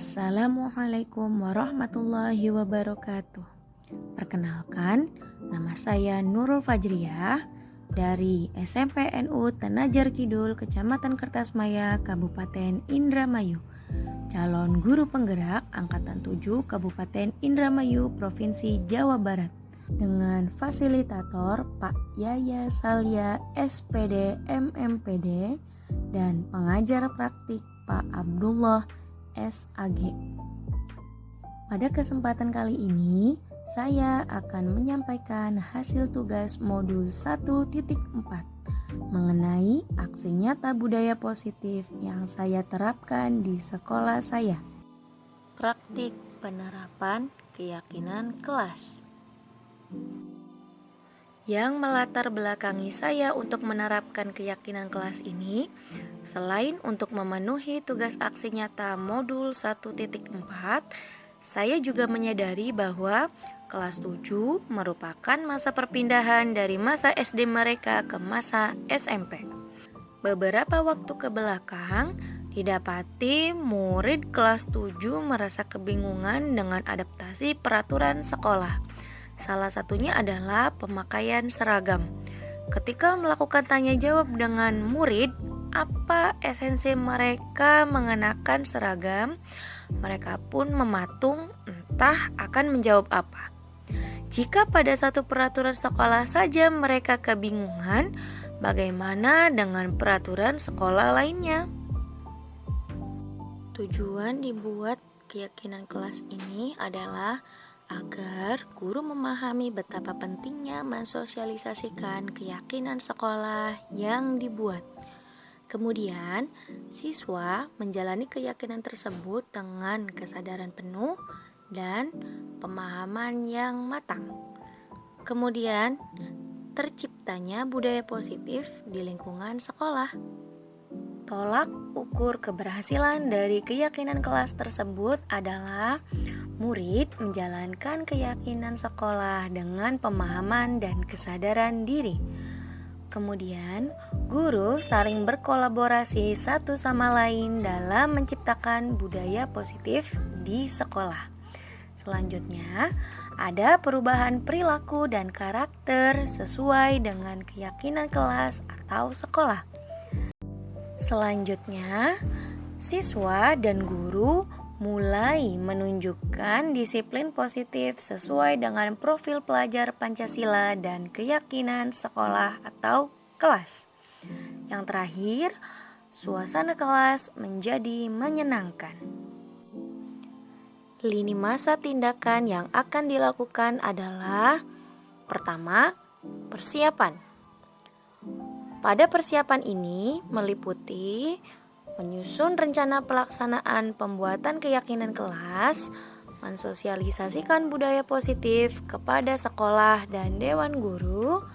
Assalamualaikum warahmatullahi wabarakatuh. Perkenalkan, nama saya Nurul Fajriyah dari SMP NU Tenajar Kidul, Kecamatan Kertasmaya, Kabupaten Indramayu. Calon guru penggerak Angkatan 7 Kabupaten Indramayu, Provinsi Jawa Barat. Dengan fasilitator Pak Yaya Salya SPD MMPD dan pengajar praktik Pak Abdullah SAG. Pada kesempatan kali ini, saya akan menyampaikan hasil tugas modul 1.4 mengenai aksi nyata budaya positif yang saya terapkan di sekolah saya. Praktik penerapan keyakinan kelas. Yang melatar belakangi saya untuk menerapkan keyakinan kelas ini, selain untuk memenuhi tugas aksi nyata modul 1.4, saya juga menyadari bahwa kelas 7 merupakan masa perpindahan dari masa SD mereka ke masa SMP. Beberapa waktu ke belakang, didapati murid kelas 7 merasa kebingungan dengan adaptasi peraturan sekolah. Salah satunya adalah pemakaian seragam. Ketika melakukan tanya jawab dengan murid, apa esensi mereka mengenakan seragam, mereka pun mematung entah akan menjawab apa. Jika pada satu peraturan sekolah saja mereka kebingungan, bagaimana dengan peraturan sekolah lainnya? Tujuan dibuat keyakinan kelas ini adalah agar guru memahami betapa pentingnya mensosialisasikan keyakinan sekolah yang dibuat. Kemudian, siswa menjalani keyakinan tersebut dengan kesadaran penuh dan pemahaman yang matang. Kemudian, terciptanya budaya positif di lingkungan sekolah. Tolak ukur keberhasilan dari keyakinan kelas tersebut adalah murid menjalankan keyakinan sekolah dengan pemahaman dan kesadaran diri. Kemudian, guru saling berkolaborasi satu sama lain dalam menciptakan budaya positif di sekolah. Selanjutnya, ada perubahan perilaku dan karakter sesuai dengan keyakinan kelas atau sekolah. Selanjutnya, siswa dan guru mulai menunjukkan disiplin positif sesuai dengan profil pelajar Pancasila dan keyakinan sekolah atau kelas. Yang terakhir, suasana kelas menjadi menyenangkan. Lini masa tindakan yang akan dilakukan adalah: pertama, persiapan. Pada persiapan ini meliputi menyusun rencana pelaksanaan pembuatan keyakinan kelas, mensosialisasikan budaya positif kepada sekolah dan dewan guru,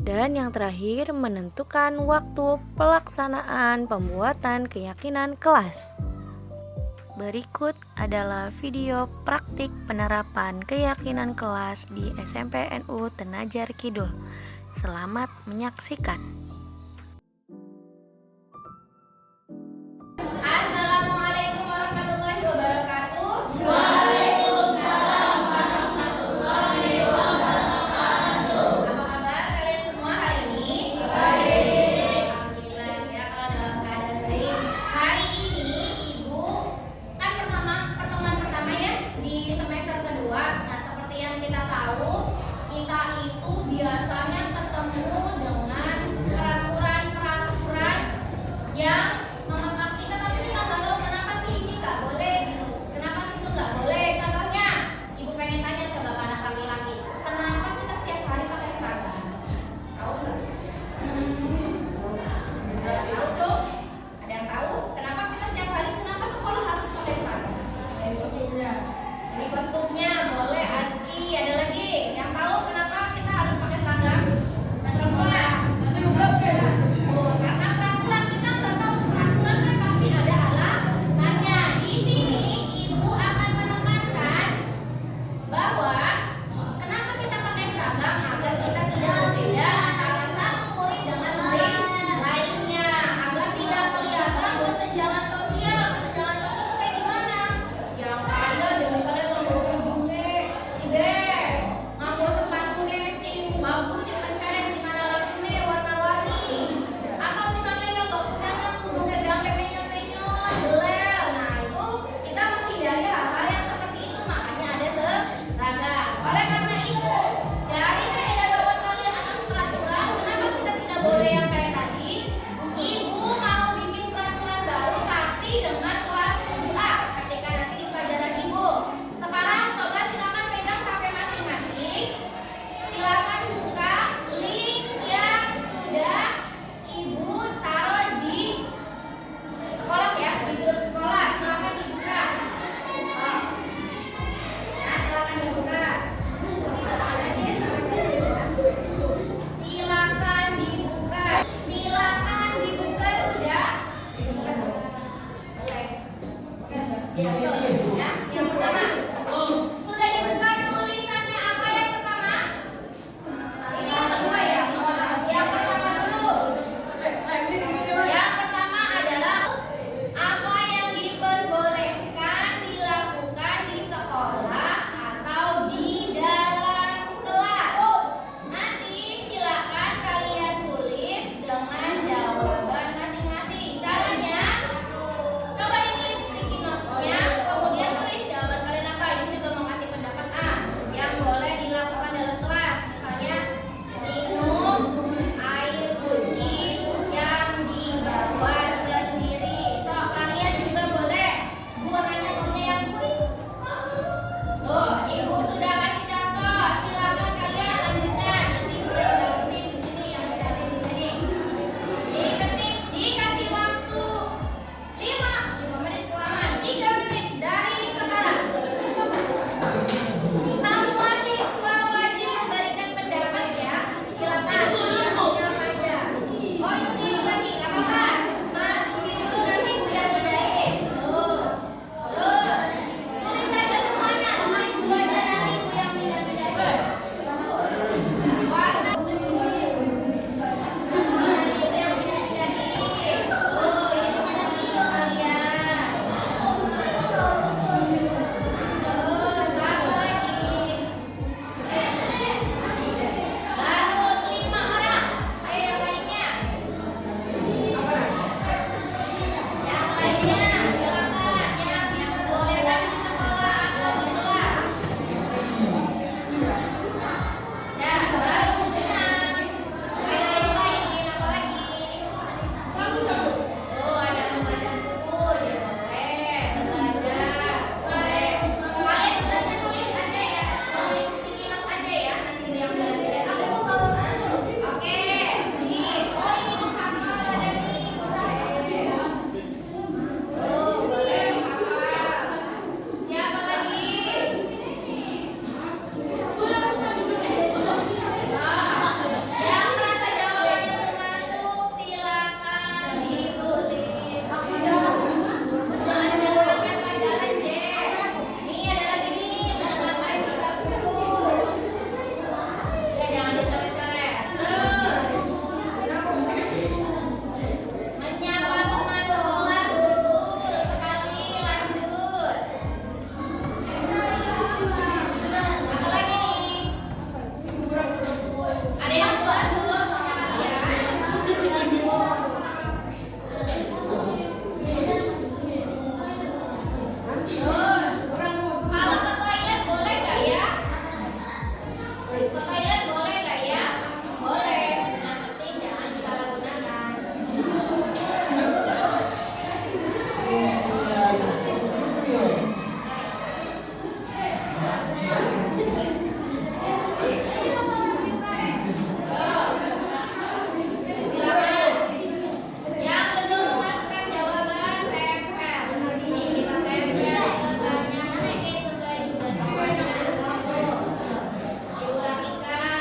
dan yang terakhir menentukan waktu pelaksanaan pembuatan keyakinan kelas. Berikut adalah video praktik penerapan keyakinan kelas di SMP NU Tenajar Kidul. Selamat menyaksikan. Ke toilet boleh nggak ya? Boleh. Yang penting jangan disalahgunakan. Silakan. Yang belum memasukkan jawaban tempel. Di sini kita tempel sebanyak mungkin sesuai dengan waktu. Ibu Ramika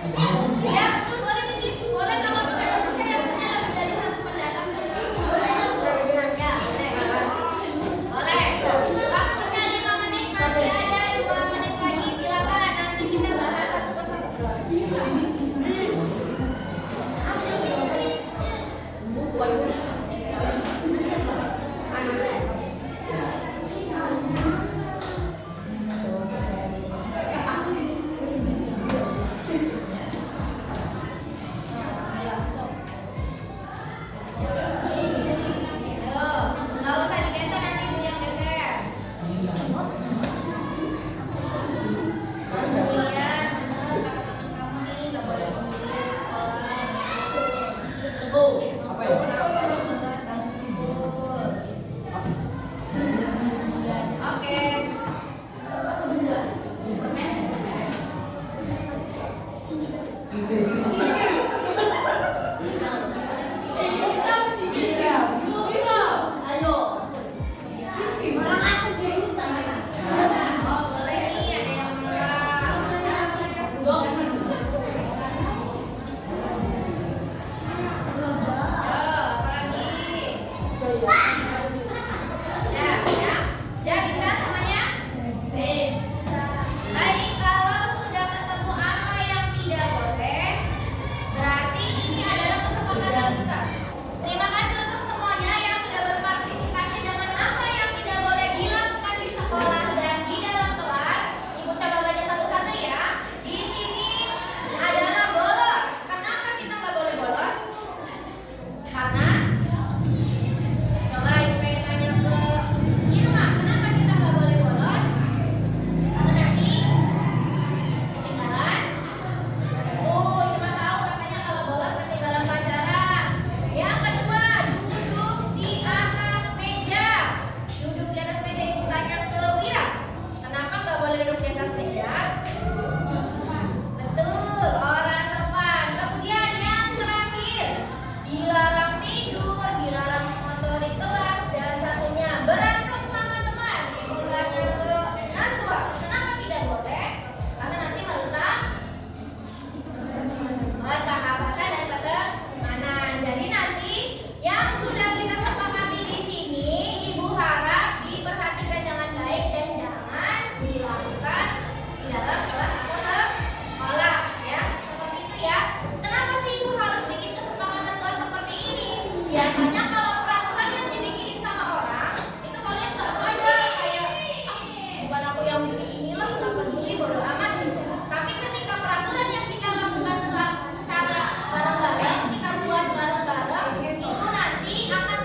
Ya betul, boleh diklik, boleh kalau misalnya saya punya lebih dari satu pendapat. Boleh. Ya, boleh. Boleh. Waktunya 5 menit, masih ada 2 menit lagi. Silakan nanti kita bahas satu persatu. Nggak usah digeser, nanti Bu yang geser. Kemudian bener kata teman kamu nih, nggak boleh kemudian di sekolah. Apa ya? Oke. Ayo. Oh, boleh nih, ada yang menang. Apa lagi? Ya, ya. Ya, bisa semuanya? Baik, kalau sudah ketemu apa yang tidak boleh, berarti ini adalah kesepakatan kita. Terima kasih untuk semuanya yang sudah berpartisipasi dengan apa yang tidak boleh dilakukan di sekolah dan di dalam kelas. Ibu coba baca satu-satu ya. Di sini adalah bolos. Kenapa kita nggak boleh bolos? Karena coba ibu pengen tanya ke Irma, kenapa kita nggak boleh bolos? Karena nanti ketinggalan. Oh, Irma tahu katanya kalau bolos ketinggalan pelajaran. Yang kedua, duduk di atas meja. Duduk di atas meja, ibu tanya ke Wira, kenapa nggak boleh duduk di atas meja? Betul, orang sopan. Kemudian yang terakhir, dilarang tidur, dilarang mengotori kelas, dan satunya berantem sama teman. Ibu tanya ke Naswa, kenapa tidak boleh? Karena nanti merusak persahabatan dan pertemanan. Jadi nanti yang sudah kita sepakati di sini, Ibu harap diperhatikan dengan baik dan jangan dilakukan di dalam kelas atau sekolah, ya. Seperti itu ya. Kenapa sih Ibu harus bikin kesepakatan kelas seperti ini? Biasanya kalau peraturan yang dibikin sama orang, itu kalian nggak sadar kayak bukan aku yang bikin inilah, nggak peduli, bodo amat gitu. Tapi ketika peraturan yang kita lakukan secara bareng-bareng, kita buat bareng-bareng, itu nanti akan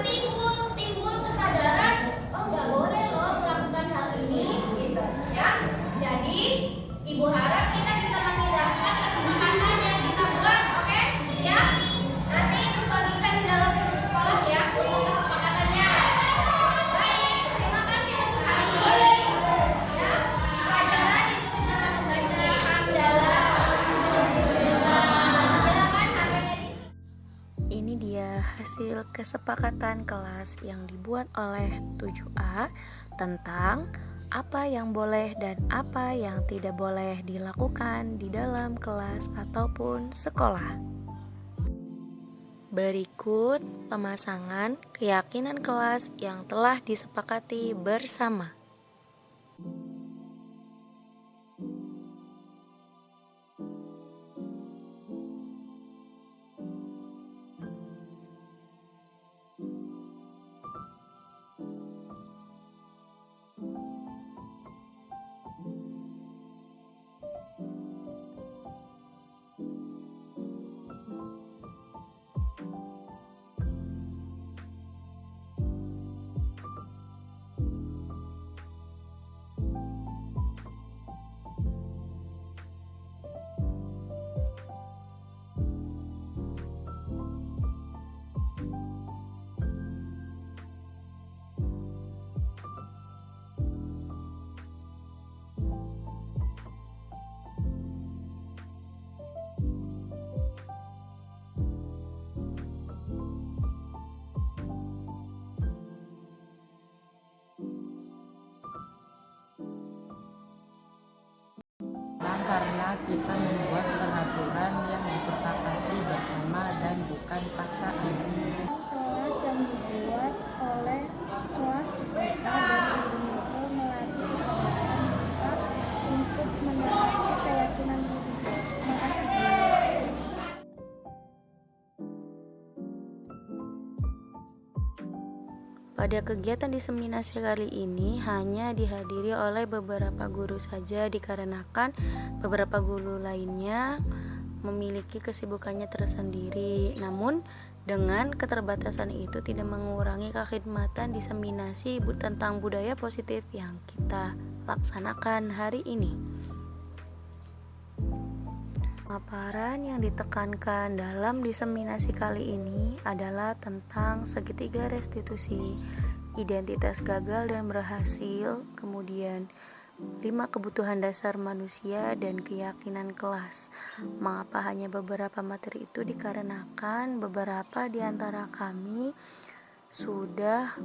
timbul kesadaran, oh nggak boleh loh melakukan hal ini, gitu ya. Jadi Ibu harap kita bisa mengindahkan kesepakatan yang kita buat, oke? Ya. Nanti Ibu bagikan di dalam grup sekolah ya untuk kesepakatannya. Baik, terima kasih untuk hari ini. Ya, pelajaran ditutup dengan membaca hamdalah. Silakan HP-nya di Ini dia hasil kesepakatan kelas yang dibuat oleh 7A tentang apa yang boleh dan apa yang tidak boleh dilakukan di dalam kelas ataupun sekolah. Berikut pemasangan keyakinan kelas yang telah disepakati bersama. karena kita membuat peraturan paksaan. Kelas yang dibuat oleh kelas kita dan betul-betul melatih kesadaran kita untuk menerapkan keyakinan tersebut. Terima kasih, Bu. Pada kegiatan diseminasi kali ini hanya dihadiri oleh beberapa guru saja dikarenakan beberapa guru lainnya memiliki kesibukannya tersendiri. Namun dengan keterbatasan itu tidak mengurangi kekhidmatan diseminasi tentang budaya positif yang kita laksanakan hari ini. Pemaparan yang ditekankan dalam diseminasi kali ini adalah tentang segitiga restitusi, identitas gagal dan berhasil, kemudian 5 kebutuhan dasar manusia dan keyakinan kelas. Mengapa hanya beberapa materi itu? Dikarenakan beberapa di antara kami sudah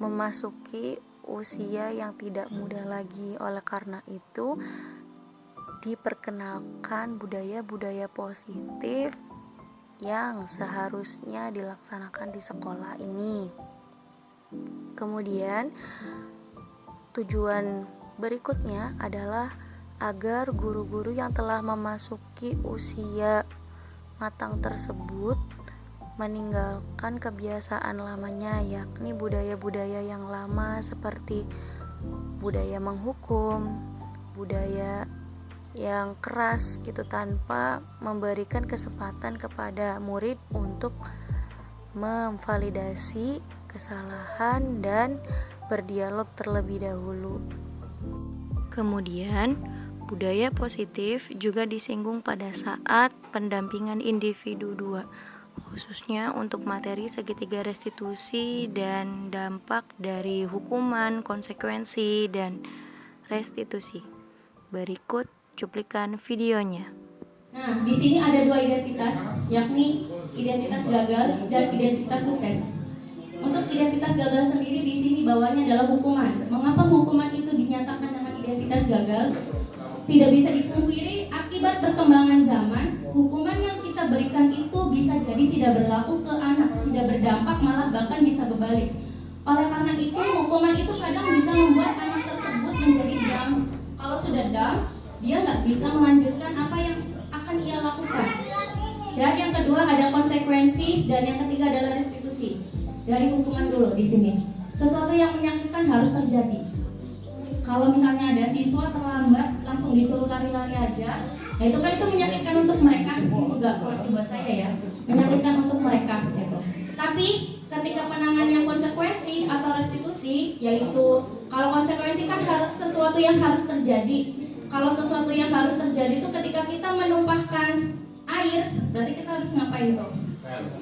memasuki usia yang tidak muda lagi. Oleh karena itu, diperkenalkan budaya-budaya positif yang seharusnya dilaksanakan di sekolah ini. Kemudian tujuan berikutnya adalah agar guru-guru yang telah memasuki usia matang tersebut meninggalkan kebiasaan lamanya, yakni budaya-budaya yang lama seperti budaya menghukum, budaya yang keras gitu, tanpa memberikan kesempatan kepada murid untuk memvalidasi kesalahan dan berdialog terlebih dahulu. Kemudian budaya positif juga disinggung pada saat pendampingan individu 2, khususnya untuk materi segitiga restitusi dan dampak dari hukuman, konsekuensi, dan restitusi. Berikut cuplikan videonya. Nah, di sini ada 2 identitas, yakni identitas gagal dan identitas sukses. Untuk identitas gagal sendiri di sini bawahnya adalah hukuman. Mengapa hukuman itu dinyatakan dengan identitas gagal? Tidak bisa dipungkiri akibat perkembangan zaman, hukuman yang kita berikan itu bisa jadi tidak berlaku ke anak, tidak berdampak, malah bahkan bisa berbalik. Oleh karena itu, hukuman itu kadang bisa membuat anak tersebut menjadi down. Kalau sudah down, dia nggak bisa melanjutkan apa yang akan ia lakukan. Dan yang kedua ada konsekuensi, dan yang ketiga adalah restitusi. Dari hukuman dulu di sini. Sesuatu yang menyakitkan harus terjadi. Kalau misalnya ada siswa terlambat langsung disuruh lari-lari aja, nah itu kan itu menyakitkan untuk mereka. Enggak, koreksi buat saya ya. Menyakitkan untuk mereka gitu. Tapi ketika penanganan konsekuensi atau restitusi, yaitu kalau konsekuensi kan harus sesuatu yang harus terjadi. Kalau sesuatu yang harus terjadi itu ketika kita menumpahkan air, berarti kita harus ngapain tuh?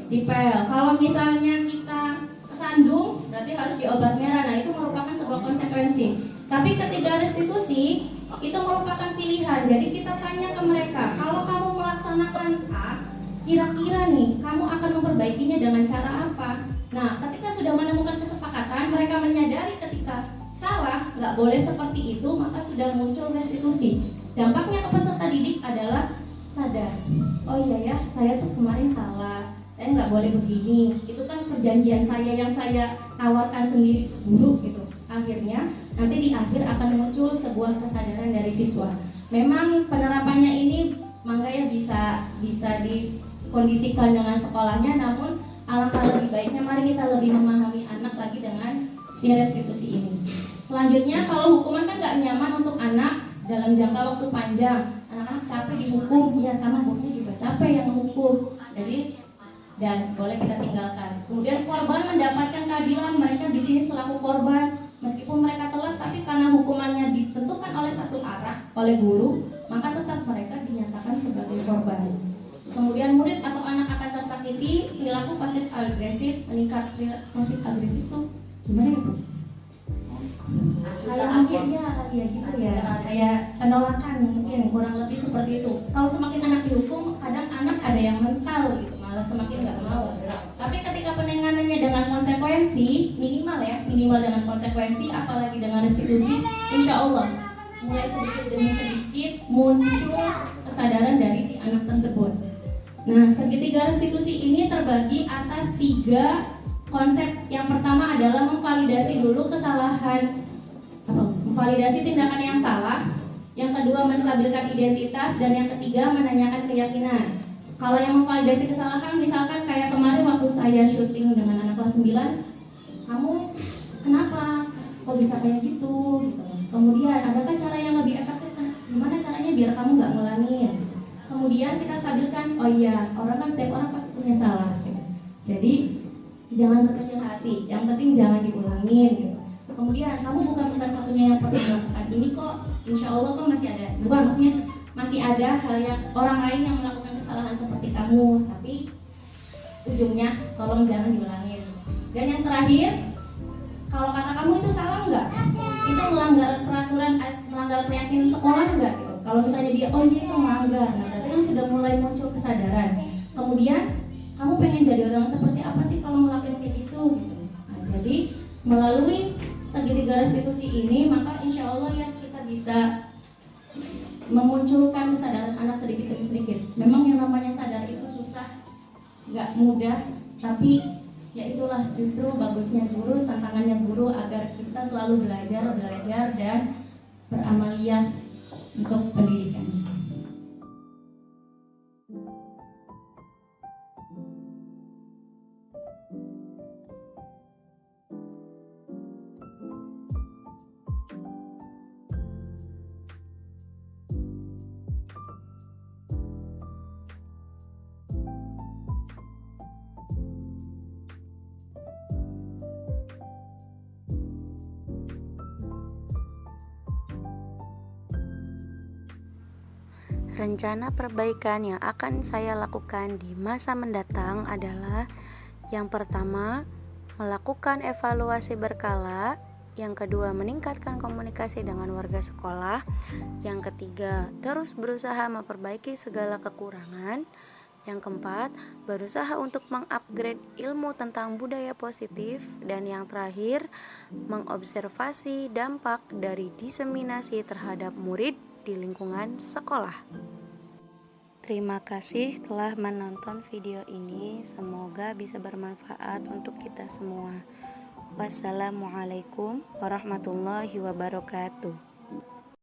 Dipel. Kalau misalnya kita kesandung, berarti harus diobat merah. Nah, itu merupakan sebuah konsekuensi. Tapi ketika restitusi, itu merupakan pilihan. Jadi kita tanya ke mereka, kalau kamu melaksanakan A, kira-kira nih, kamu akan memperbaikinya dengan cara apa? Nah, ketika sudah menemukan kesepakatan, mereka menyadari ketika salah, nggak boleh seperti itu, maka sudah muncul restitusi. Dampaknya ke peserta didik adalah sadar, oh iya ya, saya tuh kemarin salah, saya nggak boleh begini, itu kan perjanjian saya yang saya tawarkan sendiri ke guru gitu. Akhirnya nanti di akhir akan muncul sebuah kesadaran dari siswa. Memang penerapannya ini mangga ya bisa dikondisikan dengan sekolahnya, namun alangkah lebih baiknya mari kita lebih memahami anak lagi dengan si restitusi ini. Selanjutnya, kalau hukuman kan nggak nyaman untuk anak dalam jangka waktu panjang. Anak-anak capek dihukum, iya sama gurunya juga capek yang menghukum. Jadi dan boleh kita tinggalkan. Kemudian korban mendapatkan keadilan, mereka di sini selaku korban, meskipun mereka telat, tapi karena hukumannya ditentukan oleh satu arah oleh guru, maka tetap mereka dinyatakan sebagai korban. Kemudian murid atau anak akan tersakiti, perilaku pasif agresif meningkat. Pasif agresif tuh gimana ya Bu? Kayak mungkin ya gitu ya, kayak penolakan mungkin kurang lebih seperti itu. Kalau semakin anak dihukum, kadang anak ada yang mental gitu, malah semakin nggak mau. Tapi ketika penanganannya dengan konsekuensi minimal dengan konsekuensi, apalagi dengan restitusi, insya Allah mulai sedikit demi sedikit muncul kesadaran dari si anak tersebut. Nah, segitiga restitusi ini terbagi atas 3 konsep. Yang pertama adalah memvalidasi dulu kesalahan, memvalidasi tindakan yang salah. Yang kedua menstabilkan identitas, dan yang ketiga menanyakan keyakinan. Kalau yang memvalidasi kesalahan, misalkan kayak kemarin waktu saya syuting dengan anak kelas 9, kamu kenapa? Kok bisa kayak gitu? Kemudian adakah cara yang lebih efektif? Gimana caranya biar kamu nggak ngulangin? Kemudian kita stabilkan, oh iya, orang kan setiap orang pasti punya salah. Jadi jangan berkecil hati, yang penting jangan diulangin. Kemudian kamu bukan satunya yang pernah melakukan ini kok, insya Allah kok masih ada. Bukan, maksudnya masih ada hal yang orang lain yang melakukan kesalahan seperti kamu, tapi ujungnya tolong jangan diulangin. Dan yang terakhir, kalau kata kamu itu salah nggak? Itu melanggar peraturan, melanggar keyakinan sekolah nggak gitu? Kalau misalnya dia, oh iya itu melanggar, nah berarti kan sudah mulai muncul kesadaran. Kemudian kamu pengen jadi orang seperti apa sih kalau ngelakuin kayak gitu? Nah, jadi melalui segitiga restitusi ini, maka insya Allah ya kita bisa memunculkan kesadaran anak sedikit demi sedikit. Memang yang namanya sadar itu susah, nggak mudah, tapi ya itulah justru bagusnya guru, tantangannya guru agar kita selalu belajar dan beramaliyah untuk pendidikan. Rencana perbaikan yang akan saya lakukan di masa mendatang adalah: yang pertama, melakukan evaluasi berkala; yang kedua, meningkatkan komunikasi dengan warga sekolah; yang ketiga, terus berusaha memperbaiki segala kekurangan; yang keempat, berusaha untuk mengupgrade ilmu tentang budaya positif; dan yang terakhir, mengobservasi dampak dari diseminasi terhadap murid di lingkungan sekolah. Terima kasih telah menonton video ini. Semoga bisa bermanfaat untuk kita semua. Wassalamualaikum warahmatullahi wabarakatuh.